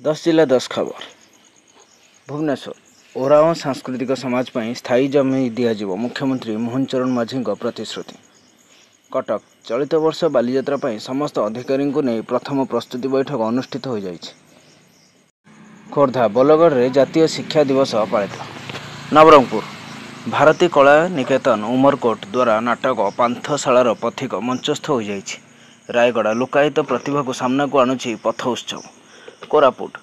10 जिला 10 खबर। भुवनेश्वर ओराव सांस्कृतिक समाज पर स्थायी जमी दिज्व मुख्यमंत्री मोहन चरण माझी प्रतिश्रुति। कटक चलित वर्ष बालीजात्रा पर समस्त अधिकारी को नहीं प्रथम प्रस्तुति बैठक अनुष्ठित हो जाइछि। खोर्धा बलगढ़ रे जातीय शिक्षा दिवस पालित। नवरंगपुर भारती कला निकेतन उमरकोट द्वारा नाटक पांथशालार पथिक मंचस्थ हो जाइछि। रायगड़ा लोकायत प्रतिभा को सामना को आणुछि पथ उत्सव। कोरापुट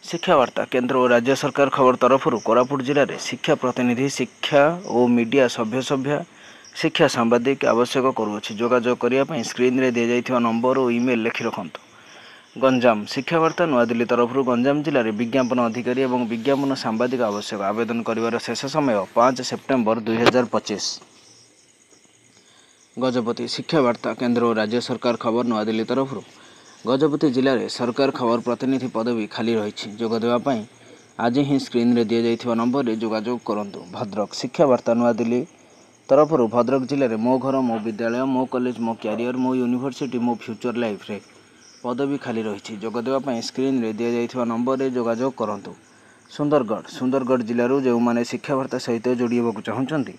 शिक्षा वार्ता केंद्र और राज्य सरकार खबर तरफ कोरापुट जिले में शिक्षा प्रतिनिधि शिक्षा और मीडिया सभ्य शिक्षा सांबादिक आवश्यक करुच्छी। जोगाजोग करने स्क्रीन रे दि जाइथिबा नंबर और इमेल लिखि रखंतु। गंजाम शिक्षा वार्ता नुआदिल्ली तरफ गंजाम जिले में विज्ञापन अधिकारी और विज्ञापन सांबादिक आवश्यक आवेदन कर शेष समय 5 सेप्टेम्बर 2025। गजपति शिक्षा वार्ता केंद्र और राज्य सरकार खबर नुआदिल्ली तरफ गजपति जिले में सरकार खबर प्रतिनिधि पदवी खाली रही। जोग देवाई आज ही स्क्रीन रे दि जाइथिबा नंबर रे जोगाजोग करंतु। भद्रक शिक्षा वार्ता नुआदिल्ली तरफ भद्रक जिले में मो घर मो विद्यालय मो कॉलेज मो क्यारियर मो यूनिवर्सिटी मो फ्यूचर लाइफ रे पदवी खाली रही। जोग देवाई स्क्रीन रे दि जाइथिबा नंबर रे जोगाजोग करंतु। सुंदरगढ़ जिलूर जो मैंने शिक्षा वार्ता सहित जोड़िया चाहते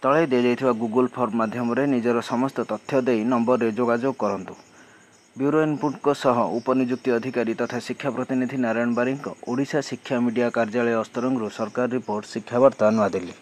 तले दि जाइथिबा गूगल फॉर्म माध्यम निजर समस्त तथ्य दे नंबर रे जोगाजोग करंतु। ब्यूरो इनपुट को सह उपनियुक्ति अधिकारी तथा शिक्षा प्रतिनिधि नारायण बारिक ओडिशा शिक्षा मीडिया कार्यालय अस्तरंगरू सरकार रिपोर्ट शिक्षा वार्ता नुआदिल्ली।